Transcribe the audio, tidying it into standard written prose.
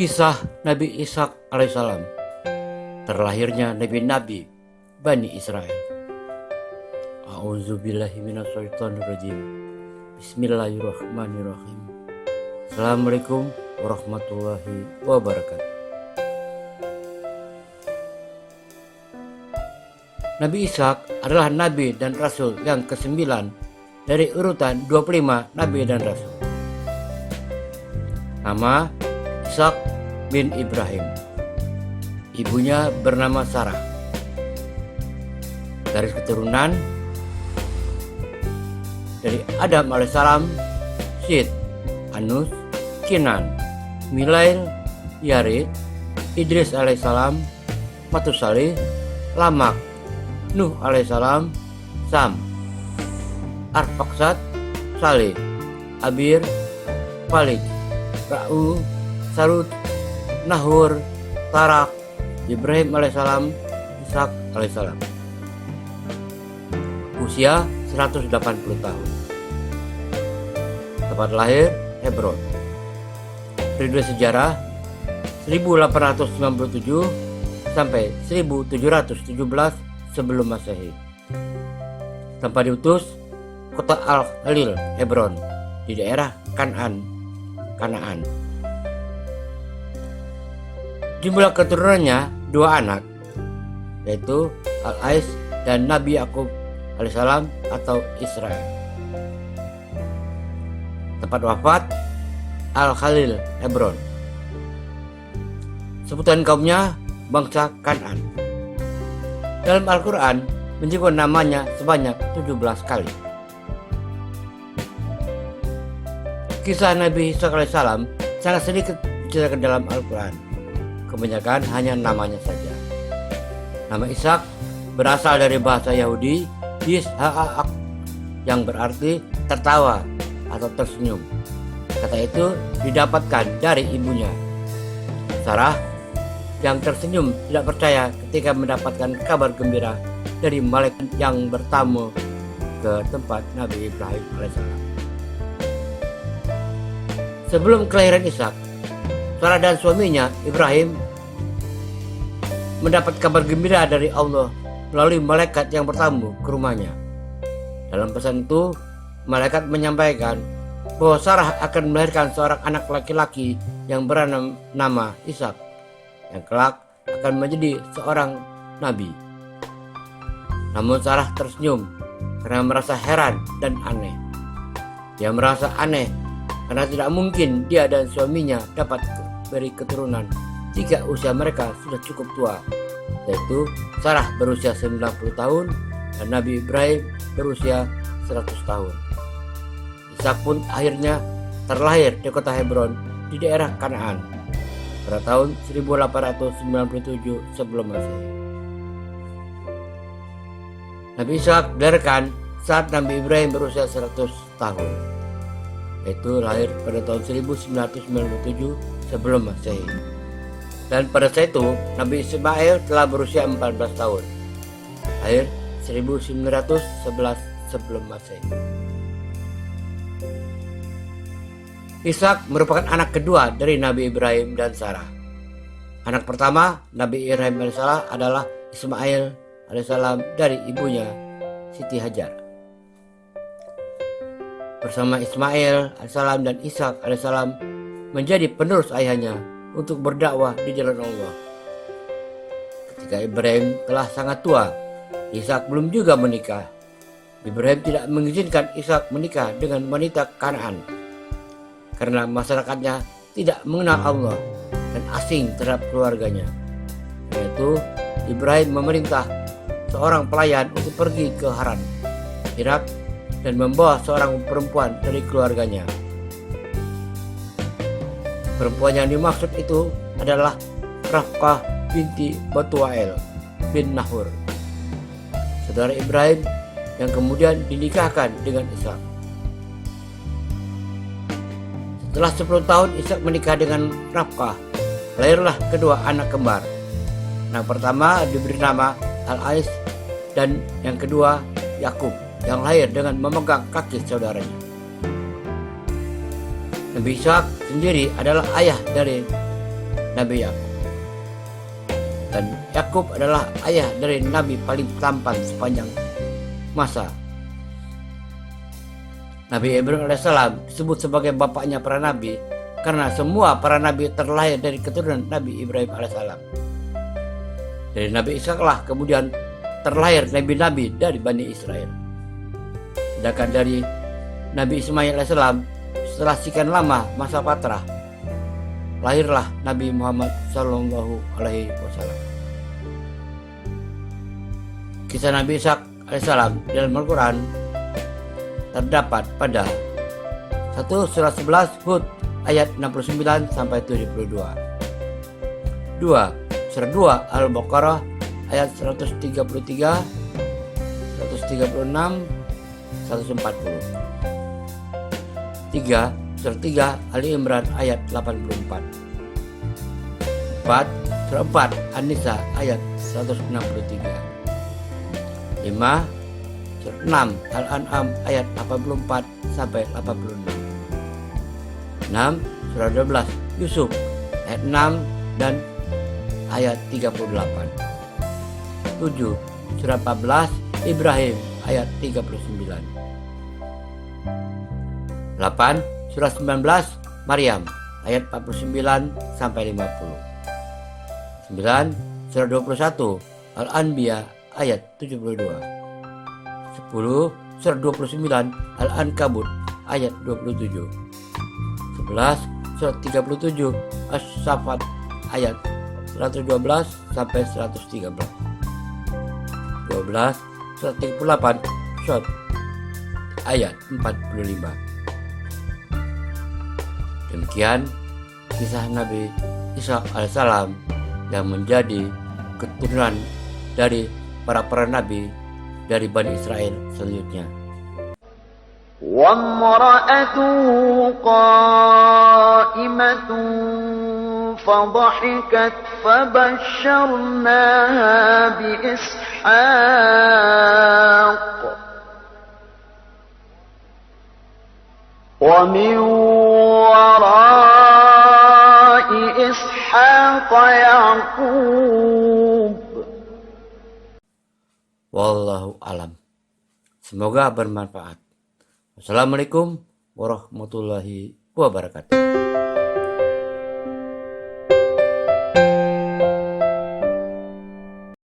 Kisah Nabi Ishak alaihissalam, terlahirnya nabi-nabi Bani Israel. A'udzubillahi minasyaitonirrajim. Bismillahirrahmanirrahim. Assalamualaikum warahmatullahi wabarakatuh. Nabi Ishak adalah nabi dan rasul yang ke-9 dari urutan 25 nabi dan rasul. Nama Ishak bin Ibrahim. Ibunya bernama Sarah. Garis keturunan dari Adam alaihissalam, Syed, Anus, Kinan, Milail, Yarid, Idris alaihissalam, Matusalih, Lamak, Nuh alaihissalam, Sam, Arfaksad, Saleh, Abir, Falik, Ra'u, Sarut, Nahur, Tarak, Ibrahim alaihissalam, Ishak alaihissalam. Usia 180 tahun. Tempat lahir Hebron. Periode sejarah 1897 sampai 1717 sebelum Masehi. Tempat diutus kota Al-Khalil, Hebron, di daerah Kanaan. Jumlah keturunannya 2 anak, yaitu Al-Ais dan Nabi Yakub alaihissalam atau Israel. Tempat wafat Al-Khalil, Hebron. Sebutan kaumnya bangsa Kanaan. Dalam Al-Quran menyebut namanya sebanyak 17 kali. Kisah Nabi Ishak alaihissalam sangat sedikit diceritakan dalam Al-Quran. Kebanyakan hanya namanya saja. Nama Ishak berasal dari bahasa Yahudi Yisha'ak, yang berarti tertawa atau tersenyum. Kata itu didapatkan dari ibunya, Sarah, yang tersenyum tidak percaya ketika mendapatkan kabar gembira dari malaikat yang bertamu ke tempat Nabi Ibrahim alaihissalam. Sebelum kelahiran Ishak, Sarah dan suaminya Ibrahim mendapat kabar gembira dari Allah melalui malaikat yang bertamu ke rumahnya. Dalam pesan itu, malaikat menyampaikan bahwa Sarah akan melahirkan seorang anak laki-laki yang bernama Ishak, yang kelak akan menjadi seorang nabi. Namun Sarah tersenyum karena merasa heran dan aneh. Dia merasa aneh karena tidak mungkin dia dan suaminya dapat beri keturunan jika usia mereka sudah cukup tua, yaitu Sarah berusia 90 tahun dan Nabi Ibrahim berusia 100 tahun. Ishak pun akhirnya terlahir di kota Hebron di daerah Kanaan pada tahun 1897 sebelum Masehi. Nabi Ishak dilahirkan saat Nabi Ibrahim berusia 100 tahun, yaitu lahir pada tahun 1997 sebelum Masehi. Dan pada saat itu Nabi Ismail telah berusia 14 tahun, lahir 1911 sebelum Masehi. Ishak merupakan anak kedua dari Nabi Ibrahim dan Sarah. Anak pertama Nabi Ibrahim alaihissalam adalah Ismail alaihissalam dari ibunya Siti Hajar. Bersama Ismail alaihissalam dan Ishak alaihissalam menjadi penerus ayahnya untuk berdakwah di jalan Allah. Ketika Ibrahim telah sangat tua, Ishak belum juga menikah. Ibrahim tidak mengizinkan Ishak menikah dengan wanita Kanaan karena masyarakatnya tidak mengenal Allah dan asing terhadap keluarganya. Karena itu Ibrahim memerintah seorang pelayan untuk pergi ke Haran, Irak, dan membawa seorang perempuan dari keluarganya. Perempuan yang dimaksud itu adalah Rafqah binti Batuwael bin Nahur, saudara Ibrahim yang kemudian dinikahkan dengan Ishak. Setelah 10 tahun Ishak menikah dengan Rafqah, lahirlah kedua anak kembar. Anak pertama diberi nama Al-Ais dan yang kedua Yakub, yang lahir dengan memegang kaki saudaranya. Nabi Ishak sendiri adalah ayah dari Nabi Yakub. Dan Yakub adalah ayah dari nabi paling tampan sepanjang masa. Nabi Ibrahim alaihissalam disebut sebagai bapaknya para nabi karena semua para nabi terlahir dari keturunan Nabi Ibrahim alaihissalam. Dari Nabi Ishak lah kemudian terlahir nabi-nabi dari Bani Israel. Sedangkan dari Nabi Ismail alaihissalam setelah sekian lama masa patrah, lahirlah Nabi Muhammad Sallallahu Alaihi Wasallam. Kisah Nabi Ishak alaihissalam dalam Al-Quran terdapat pada 1 surat 11 Hud ayat 69 sampai 72. 2 surat 2 Al-Baqarah ayat 133, 136, 140. 3 surat 3 Ali Imran ayat 84. 4 surat 4 An-Nisa ayat 163. 5 surat 6 Al-An'am ayat 84 sampai 86. 6 surat 12 Yusuf ayat 6 dan ayat 38. 7 surat 14 Ibrahim ayat 39. 8 surat 19 Maryam ayat 49 sampai 50. 9 surat 21 Al-Anbiya ayat 72. 10 surat 29 Al-Ankabut ayat 27. 11 surat 37 As-Saffat ayat 112 sampai 113. 12 surat 38 Shot ayat 45. Demikian kisah Nabi Isa alaihissalam yang menjadi keturunan dari para nabi dari Bani Israel selanjutnya. وامرأته قائمة فضحكت فبشرناها بإسحاق ومن وراء إسحاق يعقوب. Wallahu alam. Semoga bermanfaat. Wassalamualaikum warahmatullahi wabarakatuh.